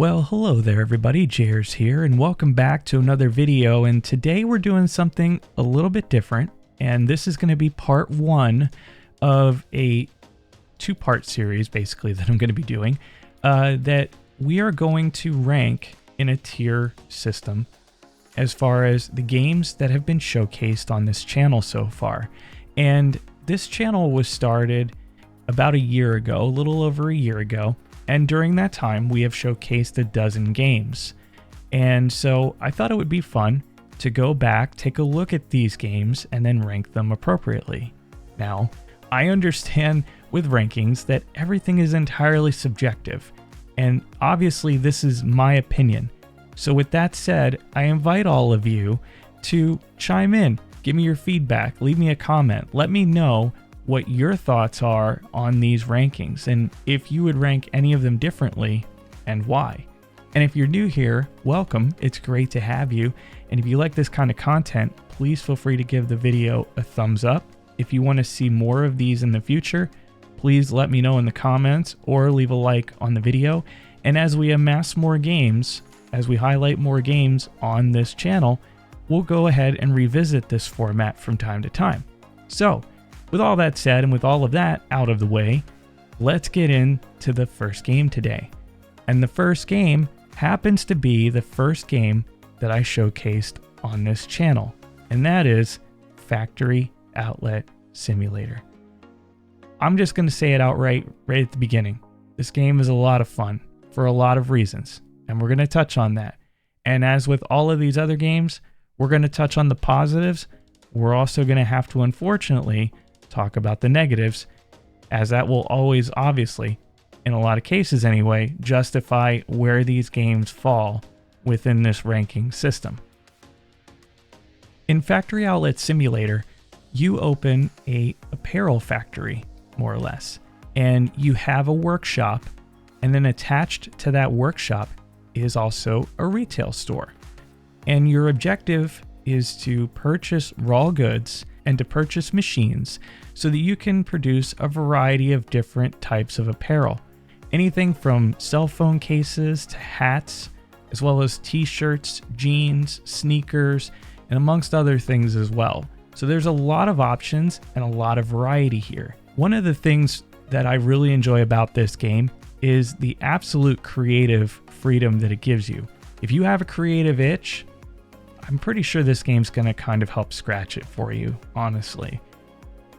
Well, hello there everybody, Jers here, and welcome back to another video. And today we're doing something a little bit different, and this is going to be part one of a two-part series, basically, that I'm going to be doing, that we are going to rank in a tier system as far as the games that have been showcased on this channel so far. And this channel was started about a year ago, a little over a year ago. And during that time, we have showcased a dozen games. And so I thought it would be fun to go back, take a look at these games, and then rank them appropriately. Now, I understand with rankings that everything is entirely subjective. And obviously, this is my opinion. So with that said, I invite all of you to chime in, give me your feedback, leave me a comment, let me know what your thoughts are on these rankings and if you would rank any of them differently and why. And if you're new here, welcome. It's great to have you. And if you like this kind of content, please feel free to give the video a thumbs up. If you want to see more of these in the future, please let me know in the comments or leave a like on the video. And as we amass more games, as we highlight more games on this channel, we'll go ahead and revisit this format from time to time. So, with all that said, and with all of that out of the way, let's get into the first game today. And the first game happens to be the first game that I showcased on this channel, and that is Factory Outlet Simulator. I'm just going to say it outright right at the beginning. This game is a lot of fun for a lot of reasons, and we're going to touch on that. And as with all of these other games, we're going to touch on the positives. We're also going to have to, unfortunately, talk about the negatives, as that will always, obviously, in a lot of cases anyway, justify where these games fall within this ranking system. In Factory Outlet Simulator, you open a apparel factory, more or less, and you have a workshop, and then attached to that workshop is also a retail store. And your objective is to purchase raw goods and to purchase machines so that you can produce a variety of different types of apparel. Anything from cell phone cases to hats, as well as t-shirts, jeans, sneakers, and amongst other things as well. So there's a lot of options and a lot of variety here. One of the things that I really enjoy about this game is the absolute creative freedom that it gives you. If you have a creative itch, I'm pretty sure this game's going to kind of help scratch it for you, honestly.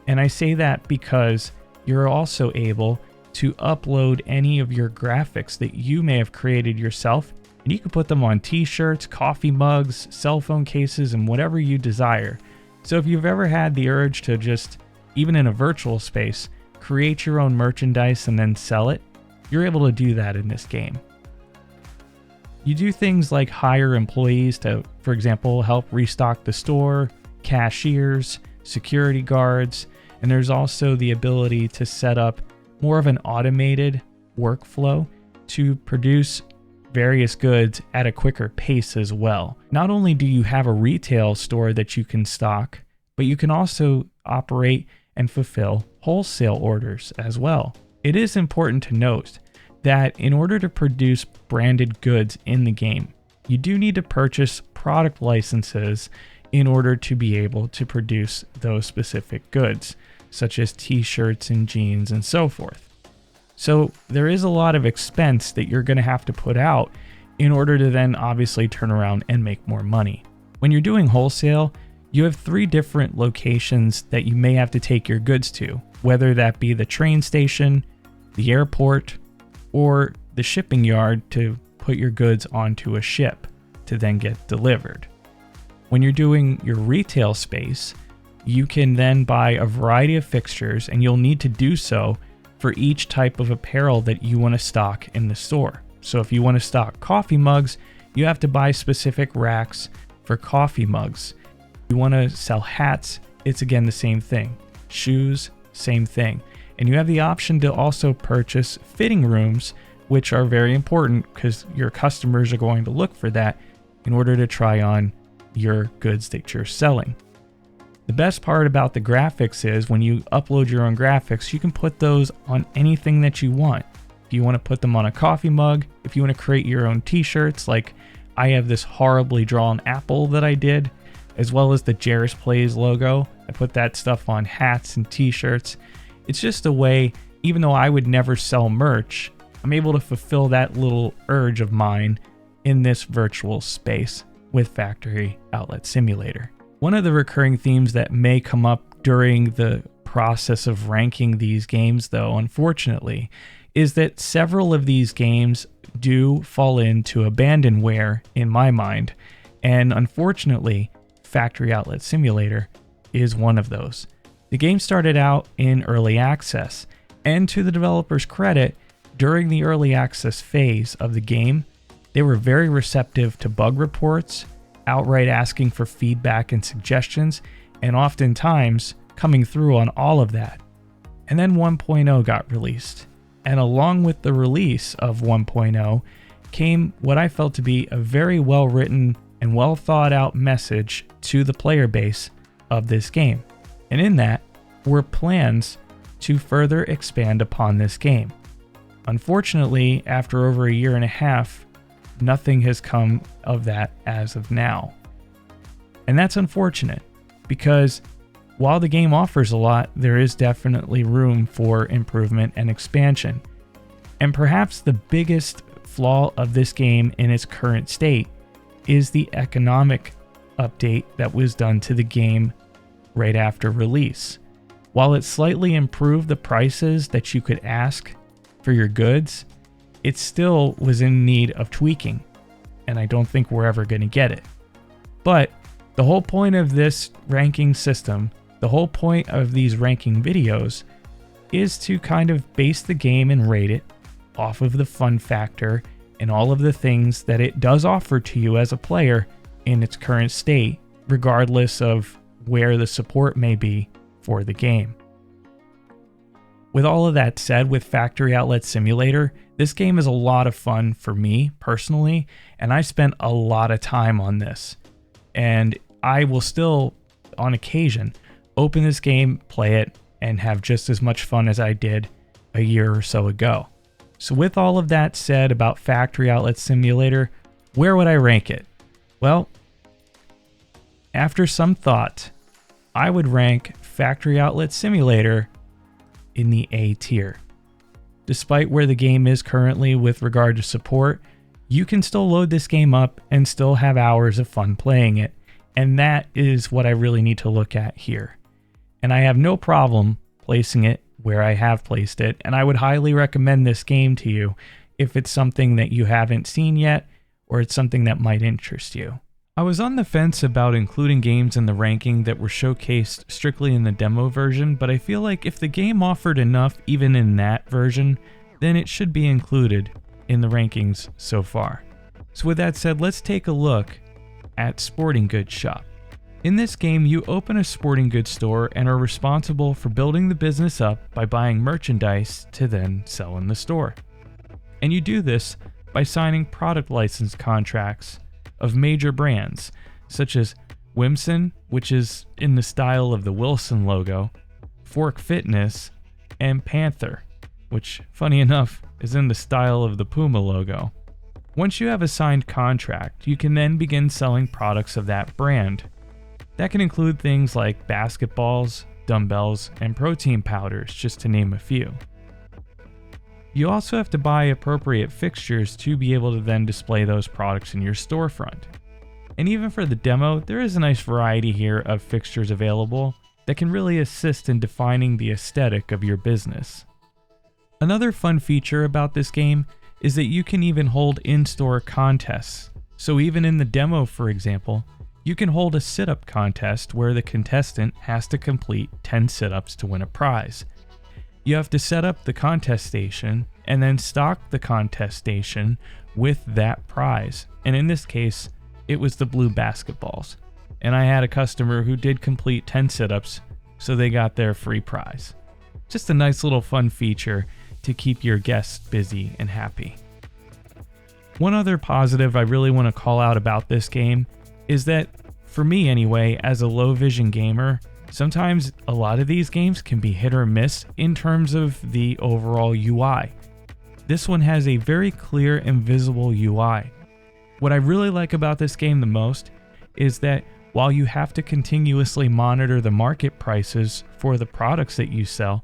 And I say that because you're also able to upload any of your graphics that you may have created yourself, and you can put them on t-shirts, coffee mugs, cell phone cases, and whatever you desire. So if you've ever had the urge to just, even in a virtual space, create your own merchandise and then sell it, you're able to do that in this game. You do things like hire employees to, for example, help restock the store, cashiers, security guards, and there's also the ability to set up more of an automated workflow to produce various goods at a quicker pace as well. Not only do you have a retail store that you can stock, but you can also operate and fulfill wholesale orders as well. It is important to note that in order to produce branded goods in the game, you do need to purchase product licenses in order to be able to produce those specific goods, such as t-shirts and jeans and so forth. So there is a lot of expense that you're going to have to put out in order to then obviously turn around and make more money. When you're doing wholesale, you have 3 different locations that you may have to take your goods to, whether that be the train station, the airport, or the shipping yard to put your goods onto a ship to then get delivered. When you're doing your retail space, you can then buy a variety of fixtures, and you'll need to do so for each type of apparel that you want to stock in the store. So if you want to stock coffee mugs, you have to buy specific racks for coffee mugs. If you want to sell hats, it's again the same thing. Shoes, same thing. And you have the option to also purchase fitting rooms, which are very important because your customers are going to look for that in order to try on your goods that you're selling. The best part about the graphics is when you upload your own graphics, you can put those on anything that you want. If Do you want to put them on a coffee mug? If you want to create your own t-shirts, like I have this horribly drawn apple that I did, as well as the Jairus Plays logo. I put that stuff on hats and t-shirts. It's just a way, even though I would never sell merch, I'm able to fulfill that little urge of mine in this virtual space with Factory Outlet Simulator. One of the recurring themes that may come up during the process of ranking these games, though, unfortunately, is that several of these games do fall into abandonware in my mind, and unfortunately, Factory Outlet Simulator is one of those. The game started out in early access, and to the developer's credit, during the early access phase of the game, they were very receptive to bug reports, outright asking for feedback and suggestions, and oftentimes coming through on all of that. And then 1.0 got released, and along with the release of 1.0 came what I felt to be a very well written and well thought out message to the player base of this game. And in that were plans to further expand upon this game. Unfortunately, after over a year and a half, nothing has come of that as of now. And that's unfortunate, because while the game offers a lot, there is definitely room for improvement and expansion. And perhaps the biggest flaw of this game in its current state is the economic update that was done to the game right after release. While it slightly improved the prices that you could ask for your goods, it still was in need of tweaking, and I don't think we're ever going to get it. But the whole point of this ranking system, the whole point of these ranking videos, is to kind of base the game and rate it off of the fun factor and all of the things that it does offer to you as a player in its current state, regardless of where the support may be for the game. With all of that said, with Factory Outlet Simulator, this game is a lot of fun for me personally, and I spent a lot of time on this. And I will still, on occasion, open this game, play it, and have just as much fun as I did a year or so ago. So with all of that said about Factory Outlet Simulator, where would I rank it? Well, after some thought, I would rank Factory Outlet Simulator in the A tier. Despite where the game is currently with regard to support, you can still load this game up and still have hours of fun playing it, and that is what I really need to look at here. And I have no problem placing it where I have placed it, and I would highly recommend this game to you if it's something that you haven't seen yet, or it's something that might interest you. I was on the fence about including games in the ranking that were showcased strictly in the demo version, but I feel like if the game offered enough even in that version, then it should be included in the rankings so far. So with that said, let's take a look at Sporting Goods Shop. In this game, you open a sporting goods store and are responsible for building the business up by buying merchandise to then sell in the store. And you do this by signing product license contracts of major brands, such as Wimson, which is in the style of the Wilson logo, Fork Fitness, and Panther, which, funny enough, is in the style of the Puma logo. Once you have a signed contract, you can then begin selling products of that brand. That can include things like basketballs, dumbbells, and protein powders, just to name a few. You also have to buy appropriate fixtures to be able to then display those products in your storefront. And even for the demo, there is a nice variety here of fixtures available that can really assist in defining the aesthetic of your business. Another fun feature about this game is that you can even hold in-store contests. So even in the demo, for example, you can hold a sit-up contest where the contestant has to complete 10 sit-ups to win a prize. You have to set up the contest station and then stock the contest station with that prize. And in this case, it was the blue basketballs. And I had a customer who did complete 10 sit-ups, so they got their free prize. Just a nice little fun feature to keep your guests busy and happy. One other positive I really want to call out about this game is that, for me anyway, as a low vision gamer, sometimes a lot of these games can be hit or miss in terms of the overall UI. This one has a very clear and visible UI. What I really like about this game the most is that while you have to continuously monitor the market prices for the products that you sell,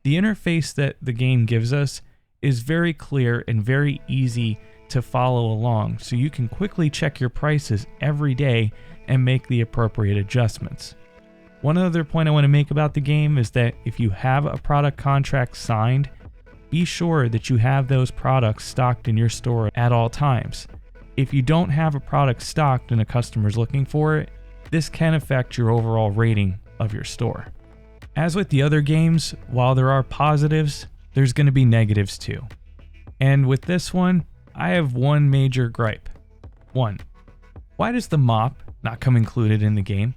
the interface that the game gives us is very clear and very easy to follow along, so you can quickly check your prices every day and make the appropriate adjustments. One other point I want to make about the game is that if you have a product contract signed, be sure that you have those products stocked in your store at all times. If you don't have a product stocked and a customer's looking for it, this can affect your overall rating of your store. As with the other games, while there are positives, there's going to be negatives too. And with this one, I have one major gripe. 1. Why does the mop not come included in the game?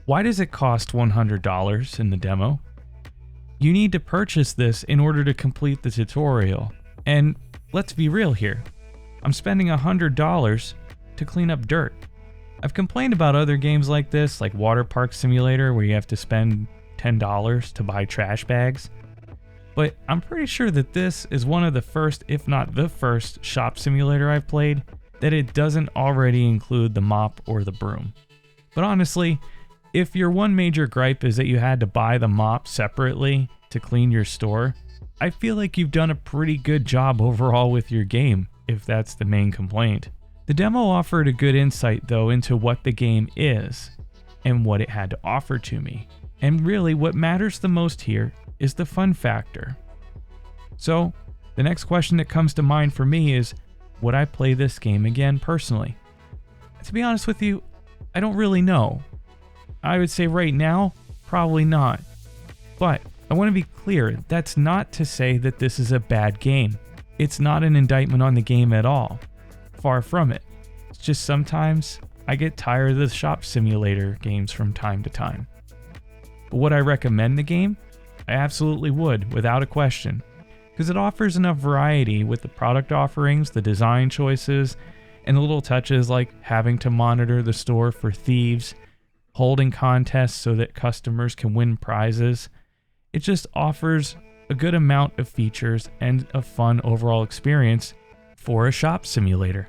Why does it cost $100 in the demo? You need to purchase this in order to complete the tutorial. And let's be real here. I'm spending $100 to clean up dirt. I've complained about other games like this, like Water Park Simulator, where you have to spend $10 to buy trash bags. But I'm pretty sure that this is one of the first, if not the first, shop simulator I've played that it doesn't already include the mop or the broom. But honestly, if your one major gripe is that you had to buy the mop separately to clean your store, I feel like you've done a pretty good job overall with your game, if that's the main complaint. The demo offered a good insight though into what the game is and what it had to offer to me. And really what matters the most here is the fun factor. So the next question that comes to mind for me is, would I play this game again personally? To be honest with you, I don't really know. I would say right now, probably not. But I want to be clear, that's not to say that this is a bad game. It's not an indictment on the game at all. Far from it. It's just sometimes I get tired of the shop simulator games from time to time. But would I recommend the game? I absolutely would, without a question. Because it offers enough variety with the product offerings, the design choices, and the little touches like having to monitor the store for thieves, holding contests so that customers can win prizes. It just offers a good amount of features and a fun overall experience for a shop simulator.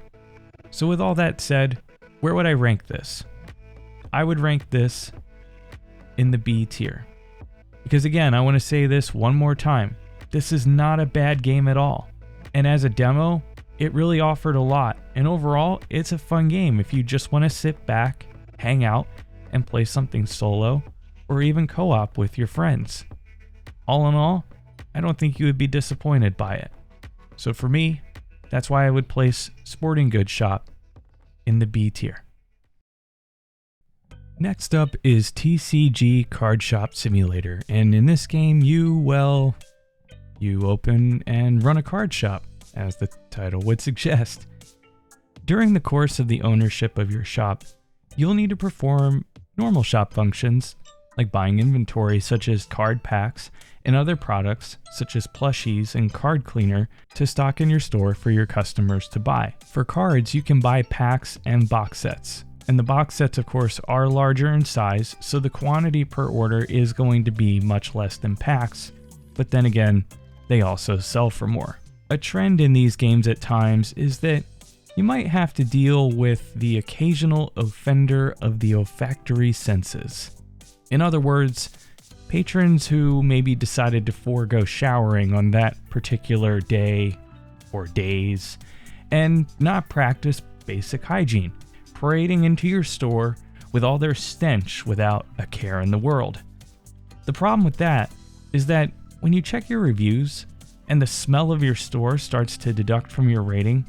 So with all that said, where would I rank this? I would rank this in the B tier. Because again, I want to say this one more time. This is not a bad game at all. And as a demo, it really offered a lot. And overall, it's a fun game if you just want to sit back, hang out, and play something solo or even co-op with your friends. All in all, I don't think you would be disappointed by it. So for me, that's why I would place Sporting Goods Shop in the B tier. Next up is TCG Card Shop Simulator, and in this game you open and run a card shop, as the title would suggest. During the course of the ownership of your shop, you'll need to perform normal shop functions like buying inventory such as card packs and other products such as plushies and card cleaner to stock in your store for your customers to buy. For cards, you can buy packs and box sets. And the box sets, of course, are larger in size, so the quantity per order is going to be much less than packs. But then again, they also sell for more. A trend in these games at times is that you might have to deal with the occasional offender of the olfactory senses. In other words, patrons who maybe decided to forego showering on that particular day or days and not practice basic hygiene, parading into your store with all their stench without a care in the world. The problem with that is that when you check your reviews and the smell of your store starts to deduct from your rating,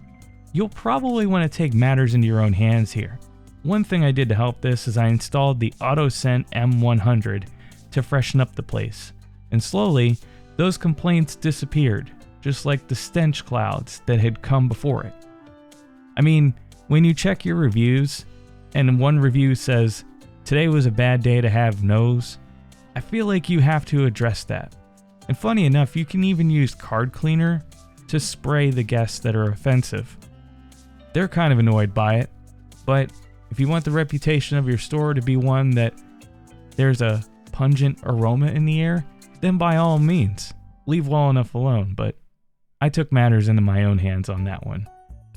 you'll probably want to take matters into your own hands here. One thing I did to help this is I installed the AutoScent M100 to freshen up the place, and slowly those complaints disappeared, just like the stench clouds that had come before it. I mean, when you check your reviews and one review says, "Today was a bad day to have nose," I feel like you have to address that. And funny enough, you can even use card cleaner to spray the guests that are offensive. They're kind of annoyed by it, but if you want the reputation of your store to be one that there's a pungent aroma in the air, then by all means, leave well enough alone. But I took matters into my own hands on that one.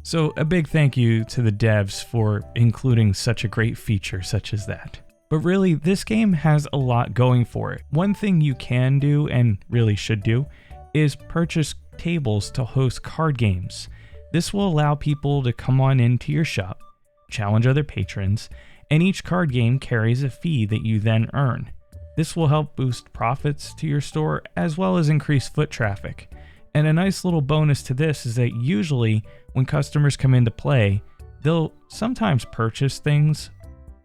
So a big thank you to the devs for including such a great feature such as that. But really, this game has a lot going for it. One thing you can do, and really should do, is purchase tables to host card games. This will allow people to come on into your shop, challenge other patrons, and each card game carries a fee that you then earn. This will help boost profits to your store as well as increase foot traffic. And a nice little bonus to this is that usually when customers come in to play, they'll sometimes purchase things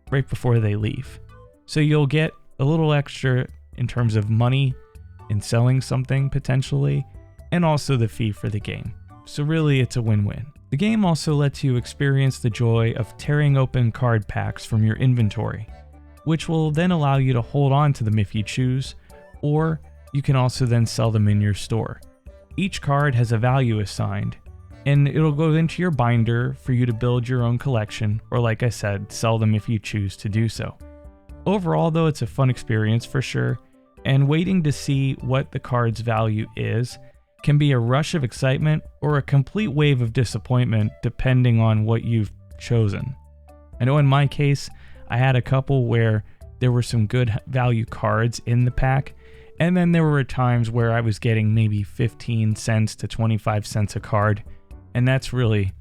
right before they leave. So you'll get a little extra in terms of money in selling something potentially, and also the fee for the game. So really it's a win-win. The game also lets you experience the joy of tearing open card packs from your inventory, which will then allow you to hold on to them if you choose, or you can also then sell them in your store. Each card has a value assigned, and it'll go into your binder for you to build your own collection, or like I said, sell them if you choose to do so. Overall though, it's a fun experience for sure, and waiting to see what the card's value is can be a rush of excitement or a complete wave of disappointment depending on what you've chosen. I know in my case, I had a couple where there were some good value cards in the pack, and then there were times where I was getting maybe 15 cents to 25 cents a card, and that's really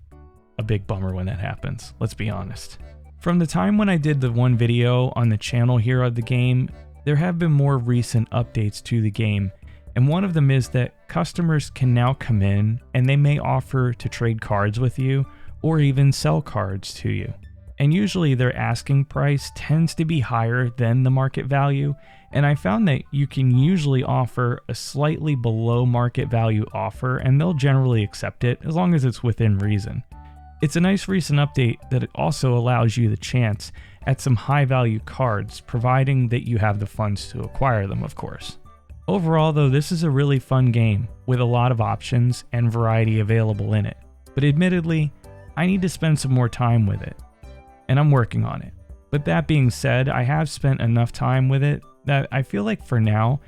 a big bummer when that happens, let's be honest. From the time when I did the one video on the channel here of the game, there have been more recent updates to the game, and one of them is that customers can now come in and they may offer to trade cards with you or even sell cards to you. And usually their asking price tends to be higher than the market value, and I found that you can usually offer a slightly below market value offer and they'll generally accept it as long as it's within reason. It's a nice recent update that it also allows you the chance at some high value cards, providing that you have the funds to acquire them, of course. Overall though, this is a really fun game with a lot of options and variety available in it, but admittedly, I need to spend some more time with it, and I'm working on it. But that being said, I have spent enough time with it that I feel like for now,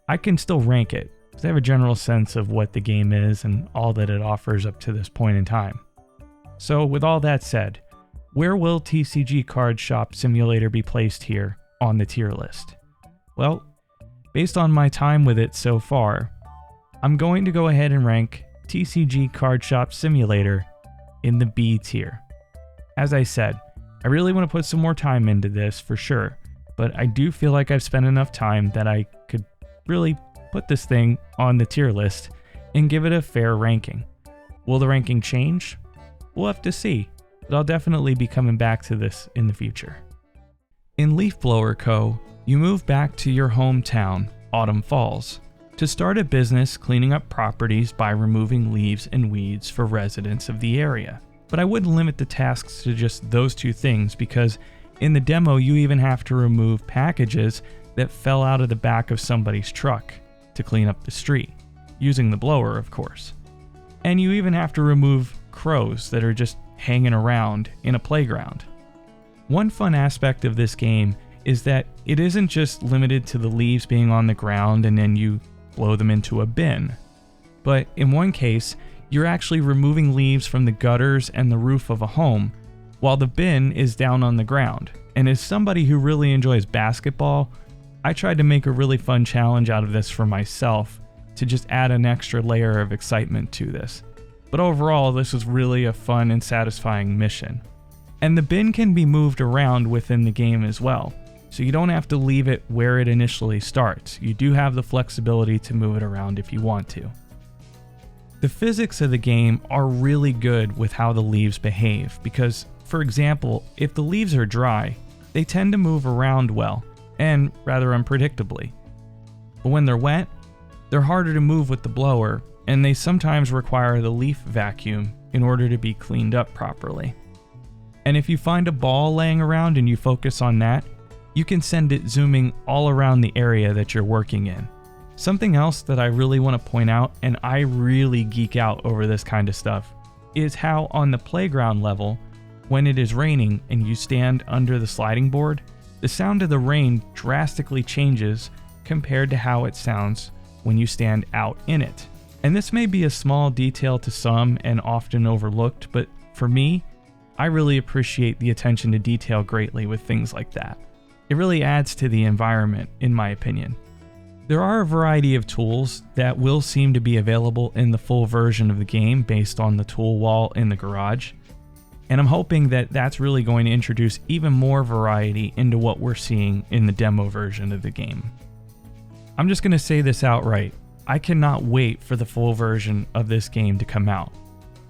I can still rank it, because I have a general sense of what the game is and all that it offers up to this point in time. So with all that said, where will TCG Card Shop Simulator be placed here on the tier list? Well, based on my time with it so far, I'm going to go ahead and rank TCG Card Shop Simulator in the B tier. As I said, I really want to put some more time into this for sure, but I do feel like I've spent enough time that I could really put this thing on the tier list and give it a fair ranking. Will the ranking change? We'll have to see, but I'll definitely be coming back to this in the future. In Leaf Blower Co., you move back to your hometown, Autumn Falls, to start a business cleaning up properties by removing leaves and weeds for residents of the area. But I wouldn't limit the tasks to just those two things, because in the demo you even have to remove packages that fell out of the back of somebody's truck to clean up the street, using the blower of course. And you even have to remove crows that are just hanging around in a playground. One fun aspect of this game is that it isn't just limited to the leaves being on the ground and then you blow them into a bin, but in one case you're actually removing leaves from the gutters and the roof of a home while the bin is down on the ground. And as somebody who really enjoys basketball, I tried to make a really fun challenge out of this for myself to just add an extra layer of excitement to this. But overall, this was really a fun and satisfying mission. And the bin can be moved around within the game as well, so you don't have to leave it where it initially starts. You do have the flexibility to move it around if you want to. The physics of the game are really good with how the leaves behave because, for example, if the leaves are dry, they tend to move around well, and rather unpredictably. But when they're wet, they're harder to move with the blower, and they sometimes require the leaf vacuum in order to be cleaned up properly. And if you find a ball laying around and you focus on that, you can send it zooming all around the area that you're working in. Something else that I really want to point out, and I really geek out over this kind of stuff, is how on the playground level, when it is raining and you stand under the sliding board, the sound of the rain drastically changes compared to how it sounds when you stand out in it. And this may be a small detail to some and often overlooked, but for me, I really appreciate the attention to detail greatly with things like that. It really adds to the environment, in my opinion. There are a variety of tools that will seem to be available in the full version of the game based on the tool wall in the garage, and I'm hoping that that's really going to introduce even more variety into what we're seeing in the demo version of the game. I'm just going to say this outright. I cannot wait for the full version of this game to come out.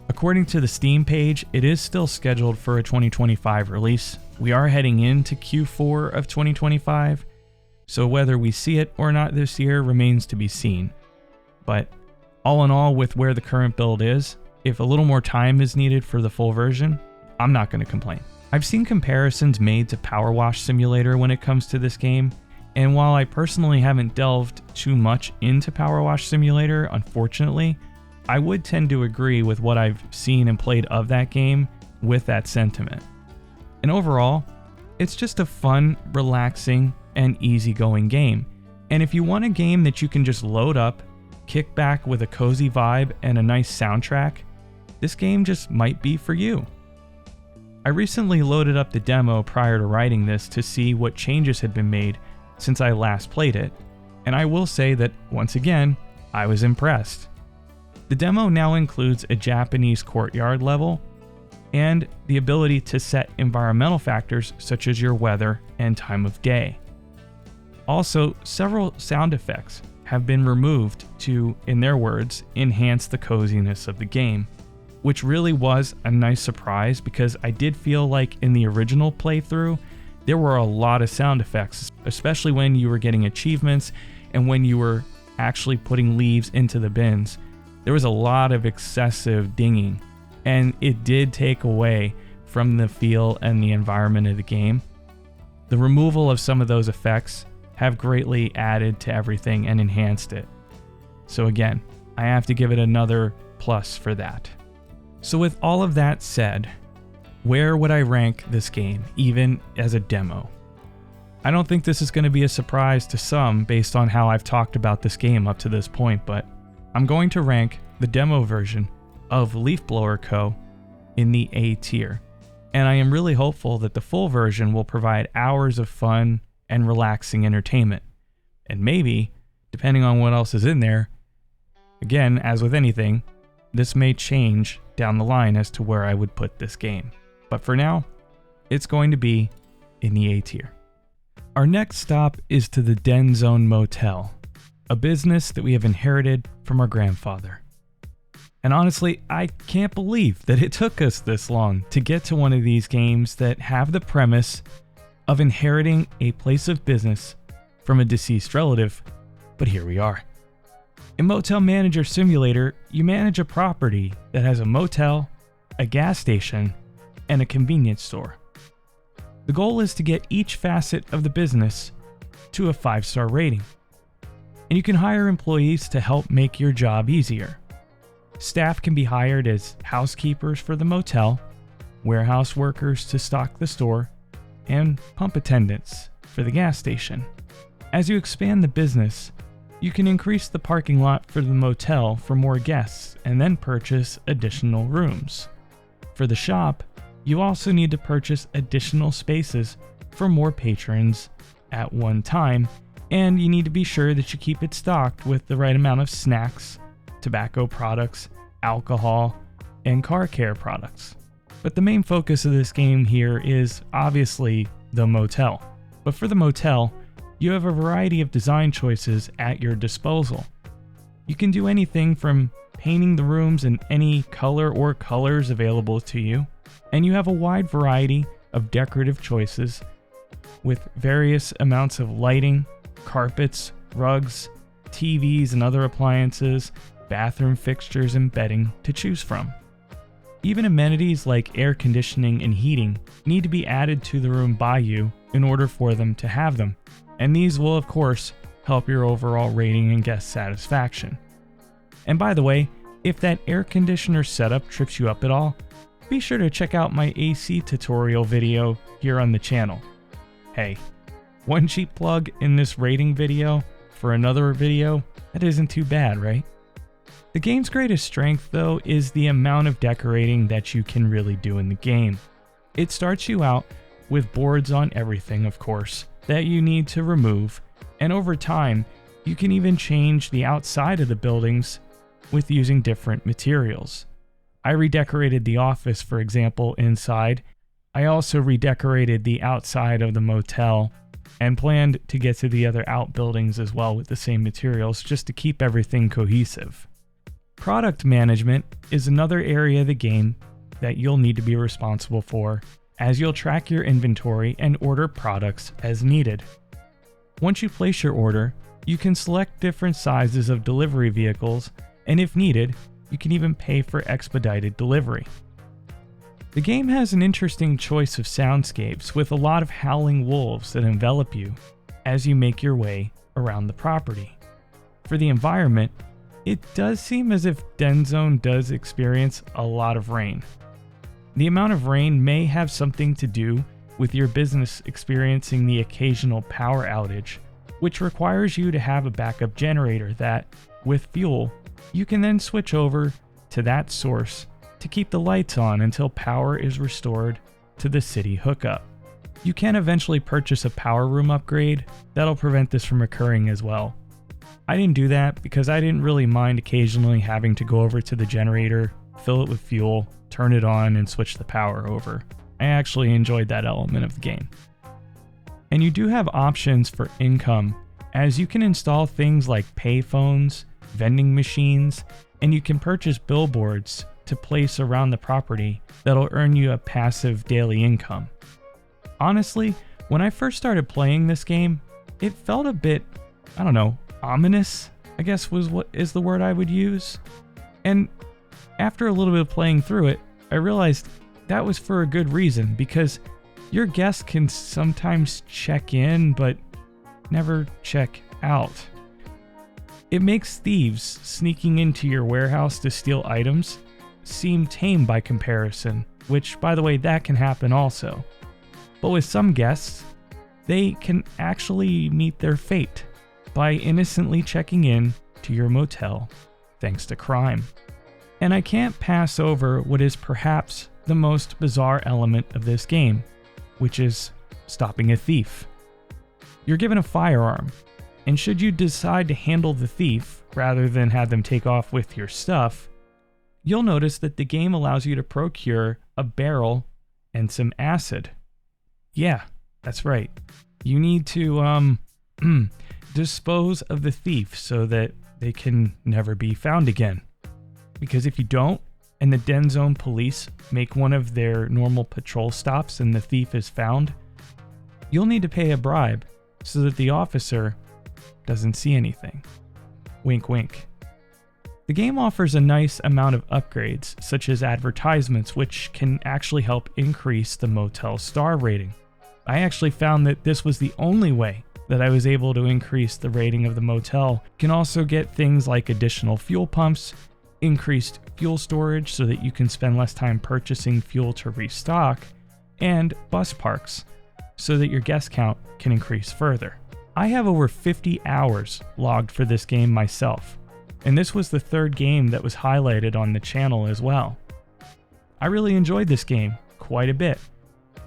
According to the Steam page, it is still scheduled for a 2025 release. We are heading into Q4 of 2025, so whether we see it or not this year remains to be seen. But all in all, with where the current build is, if a little more time is needed for the full version, I'm not going to complain. I've seen comparisons made to Power Wash Simulator when it comes to this game, and while I personally haven't delved too much into Power Wash Simulator, unfortunately, I would tend to agree with what I've seen and played of that game with that sentiment. And overall, it's just a fun, relaxing, and easygoing game. And if you want a game that you can just load up, kick back with a cozy vibe and a nice soundtrack, this game just might be for you. I recently loaded up the demo prior to writing this to see what changes had been made since I last played it, and I will say that, once again, I was impressed. The demo now includes a Japanese courtyard level, and the ability to set environmental factors such as your weather and time of day. Also, several sound effects have been removed to, in their words, enhance the coziness of the game, which really was a nice surprise because I did feel like in the original playthrough, there were a lot of sound effects, especially when you were getting achievements and when you were actually putting leaves into the bins. There was a lot of excessive dinging, and it did take away from the feel and the environment of the game. The removal of some of those effects have greatly added to everything and enhanced it. So again, I have to give it another plus for that. So with all of that said, where would I rank this game, even as a demo? I don't think this is going to be a surprise to some based on how I've talked about this game up to this point, but I'm going to rank the demo version of Leaf Blower Co. in the A tier. And I am really hopeful that the full version will provide hours of fun and relaxing entertainment. And maybe, depending on what else is in there, again, as with anything, this may change down the line as to where I would put this game. But for now, it's going to be in the A tier. Our next stop is to the Den Zone Motel, a business that we have inherited from our grandfather. And honestly, I can't believe that it took us this long to get to one of these games that have the premise of inheriting a place of business from a deceased relative, but here we are. In Motel Manager Simulator, you manage a property that has a motel, a gas station, and a convenience store. The goal is to get each facet of the business to a 5-star rating. And you can hire employees to help make your job easier. Staff can be hired as housekeepers for the motel, warehouse workers to stock the store, and pump attendants for the gas station. As you expand the business, you can increase the parking lot for the motel for more guests and then purchase additional rooms. For the shop, you also need to purchase additional spaces for more patrons at one time, and you need to be sure that you keep it stocked with the right amount of snacks, tobacco products, alcohol, and car care products. But the main focus of this game here is obviously the motel. But for the motel, you have a variety of design choices at your disposal. You can do anything from painting the rooms in any color or colors available to you, and you have a wide variety of decorative choices with various amounts of lighting, carpets, rugs, TVs and other appliances, bathroom fixtures and bedding to choose from. Even amenities like air conditioning and heating need to be added to the room by you in order for them to have them, and these will of course help your overall rating and guest satisfaction. And by the way, if that air conditioner setup trips you up at all, be sure to check out my AC tutorial video here on the channel. Hey, one cheap plug in this rating video for another video, that isn't too bad, right? The game's greatest strength, though, is the amount of decorating that you can really do in the game. It starts you out with boards on everything, of course, that you need to remove, and over time, you can even change the outside of the buildings with using different materials. I redecorated the office, for example, inside. I also redecorated the outside of the motel and planned to get to the other outbuildings as well with the same materials just to keep everything cohesive. Product management is another area of the game that you'll need to be responsible for, as you'll track your inventory and order products as needed. Once you place your order, you can select different sizes of delivery vehicles, and if needed, you can even pay for expedited delivery. The game has an interesting choice of soundscapes with a lot of howling wolves that envelop you as you make your way around the property. For the environment, it does seem as if Denzone does experience a lot of rain. The amount of rain may have something to do with your business experiencing the occasional power outage, which requires you to have a backup generator that, with fuel, you can then switch over to that source to keep the lights on until power is restored to the city hookup. You can eventually purchase a power room upgrade that'll prevent this from occurring as well. I didn't do that because I didn't really mind occasionally having to go over to the generator, fill it with fuel, turn it on, and switch the power over. I actually enjoyed that element of the game. And you do have options for income, as you can install things like payphones, vending machines, and you can purchase billboards to place around the property that'll earn you a passive daily income. Honestly, when I first started playing this game, it felt a bit, ominous, I guess is the word I would use. And after a little bit of playing through it, I realized that was for a good reason, because your guests can sometimes check in but never check out. It makes thieves sneaking into your warehouse to steal items seem tame by comparison, which, by the way, that can happen also. But with some guests, they can actually meet their fate by innocently checking in to your motel thanks to crime. And I can't pass over what is perhaps the most bizarre element of this game, which is stopping a thief. You're given a firearm, and should you decide to handle the thief rather than have them take off with your stuff, you'll notice that the game allows you to procure a barrel and some acid. Yeah, that's right. You need to dispose of the thief so that they can never be found again. Because if you don't, and the Denzone police make one of their normal patrol stops and the thief is found, you'll need to pay a bribe so that the officer doesn't see anything. Wink, wink. The game offers a nice amount of upgrades, such as advertisements, which can actually help increase the motel star rating. I actually found that this was the only way that I was able to increase the rating of the motel. You can also get things like additional fuel pumps, increased fuel storage so that you can spend less time purchasing fuel to restock, and bus parks so that your guest count can increase further. I have over 50 hours logged for this game myself, and this was the third game that was highlighted on the channel as well. I really enjoyed this game quite a bit.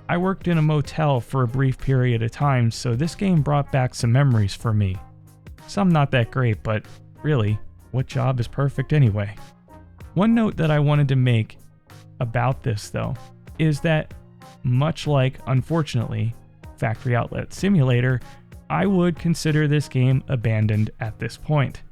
I worked in a motel for a brief period of time, so this game brought back some memories for me. Some not that great, but really, what job is perfect anyway? One note that I wanted to make about this, though, is that much like, unfortunately, Factory Outlet Simulator, I would consider this game abandoned at this point.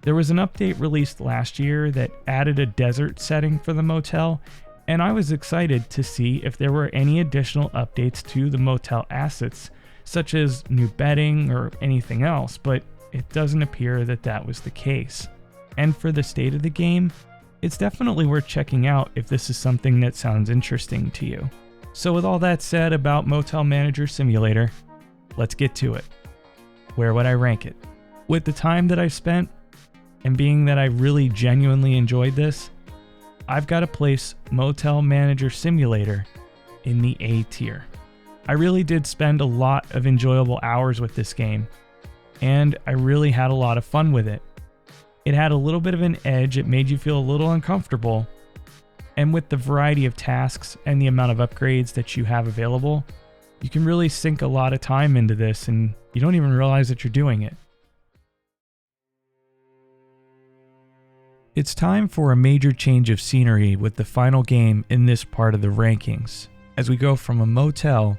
There was an update released last year that added a desert setting for the motel, and I was excited to see if there were any additional updates to the motel assets, such as new bedding or anything else, but it doesn't appear that that was the case. And for the state of the game, it's definitely worth checking out if this is something that sounds interesting to you. So with all that said about Motel Manager Simulator, let's get to it. Where would I rank it? With the time that I've spent, and being that I really genuinely enjoyed this, I've got to place Motel Manager Simulator in the A tier. I really did spend a lot of enjoyable hours with this game, and I really had a lot of fun with it. It had a little bit of an edge, it made you feel a little uncomfortable, and with the variety of tasks and the amount of upgrades that you have available, you can really sink a lot of time into this and you don't even realize that you're doing it. It's time for a major change of scenery with the final game in this part of the rankings, as we go from a motel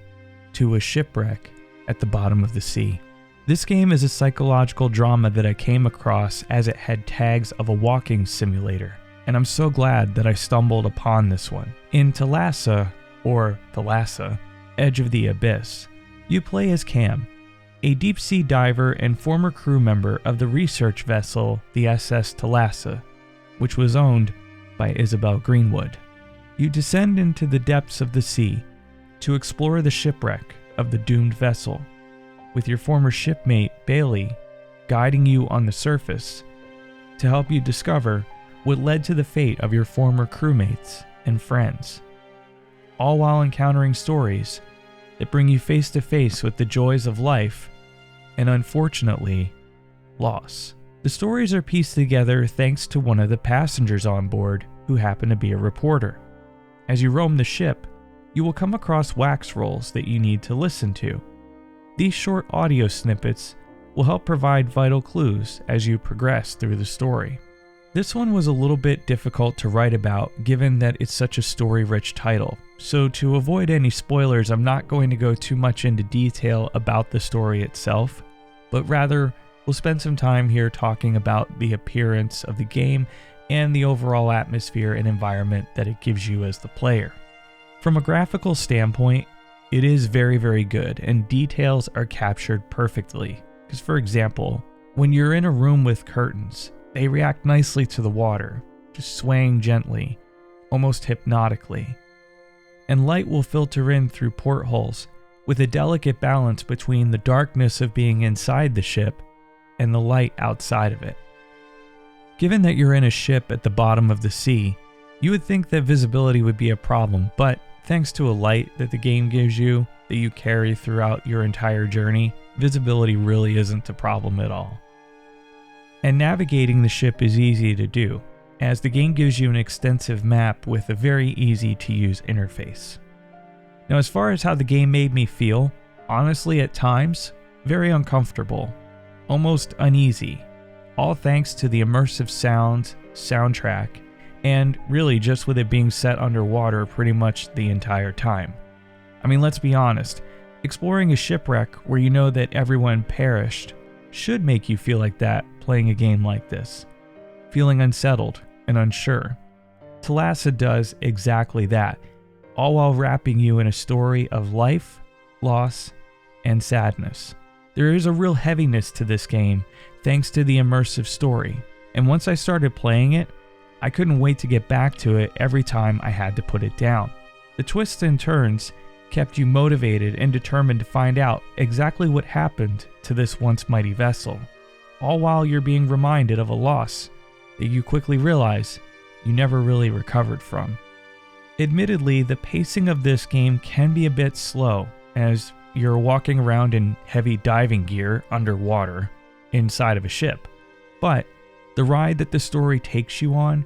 to a shipwreck at the bottom of the sea. This game is a psychological drama that I came across as it had tags of a walking simulator, and I'm so glad that I stumbled upon this one. In Thalassa, or Thalassa, Edge of the Abyss, you play as Cam, a deep-sea diver and former crew member of the research vessel the SS Thalassa, which was owned by Isabel Greenwood. You descend into the depths of the sea to explore the shipwreck of the doomed vessel, with your former shipmate Bailey guiding you on the surface to help you discover what led to the fate of your former crewmates and friends, all while encountering stories that bring you face to face with the joys of life and, unfortunately, loss. The stories are pieced together thanks to one of the passengers on board who happened to be a reporter. As you roam the ship, you will come across wax rolls that you need to listen to. These short audio snippets will help provide vital clues as you progress through the story. This one was a little bit difficult to write about given that it's such a story-rich title, so to avoid any spoilers, I'm not going to go too much into detail about the story itself, but rather we'll spend some time here talking about the appearance of the game and the overall atmosphere and environment that it gives you as the player. From a graphical standpoint, it is very, very good, and details are captured perfectly. Because for example, when you're in a room with curtains, they react nicely to the water, just swaying gently, almost hypnotically. And light will filter in through portholes with a delicate balance between the darkness of being inside the ship and the light outside of it. Given that you're in a ship at the bottom of the sea, you would think that visibility would be a problem, but thanks to a light that the game gives you that you carry throughout your entire journey, visibility really isn't a problem at all. And navigating the ship is easy to do, as the game gives you an extensive map with a very easy to use interface. Now, as far as how the game made me feel, honestly at times, very uncomfortable, almost uneasy, all thanks to the immersive sounds, soundtrack, and really just with it being set underwater pretty much the entire time. I mean, let's be honest, exploring a shipwreck where you know that everyone perished should make you feel like that playing a game like this, feeling unsettled and unsure. Thalassa does exactly that, all while wrapping you in a story of life, loss, and sadness. There is a real heaviness to this game thanks to the immersive story, and once I started playing it, I couldn't wait to get back to it every time I had to put it down. The twists and turns kept you motivated and determined to find out exactly what happened to this once mighty vessel, all while you're being reminded of a loss that you quickly realize you never really recovered from. Admittedly, the pacing of this game can be a bit slow, as you're walking around in heavy diving gear underwater inside of a ship, but the ride that the story takes you on,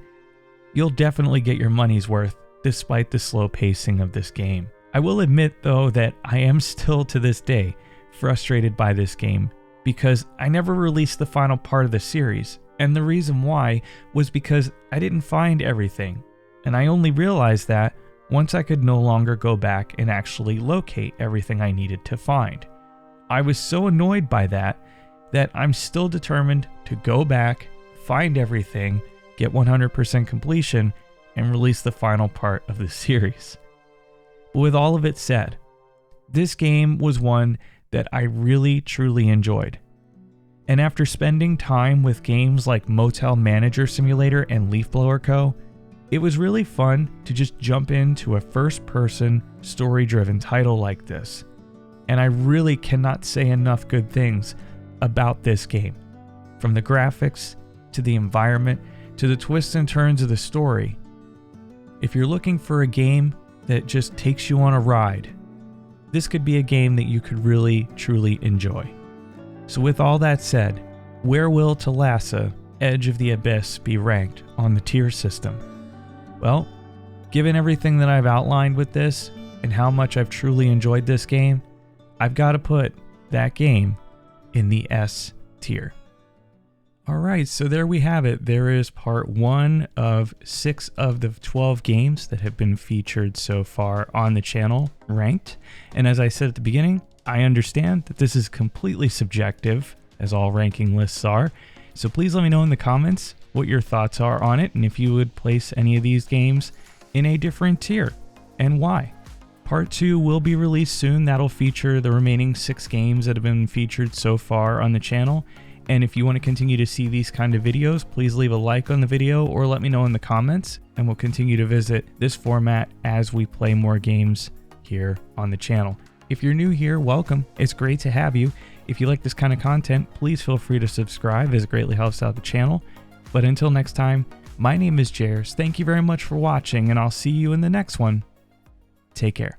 you'll definitely get your money's worth despite the slow pacing of this game. I will admit though that I am still to this day frustrated by this game because I never released the final part of the series, and the reason why was because I didn't find everything, and I only realized that once I could no longer go back and actually locate everything I needed to find. I was so annoyed by that I'm still determined to go back, find everything, get 100% completion, and release the final part of the series. But with all of it said, this game was one that I really truly enjoyed. And after spending time with games like Motel Manager Simulator and Leaf Blower Co., it was really fun to just jump into a first-person, story-driven title like this. And I really cannot say enough good things about this game. From the graphics, to the environment, to the twists and turns of the story. If you're looking for a game that just takes you on a ride, this could be a game that you could really, truly enjoy. So with all that said, where will Thalassa Edge of the Abyss be ranked on the tier system? Well, given everything that I've outlined with this and how much I've truly enjoyed this game, I've got to put that game in the S tier. Alright, so there we have it. There is part 1 of 6 of the 12 games that have been featured so far on the channel ranked. And as I said at the beginning, I understand that this is completely subjective, as all ranking lists are. So please let me know in the comments what your thoughts are on it and if you would place any of these games in a different tier and why. Part 2 will be released soon. That'll feature the remaining 6 games that have been featured so far on the channel. And if you want to continue to see these kind of videos, please leave a like on the video or let me know in the comments, and we'll continue to visit this format as we play more games here on the channel. If you're new here, welcome. It's great to have you. If you like this kind of content, please feel free to subscribe, as it greatly helps out the channel. But until next time, my name is Jers. Thank you very much for watching, and I'll see you in the next one. Take care.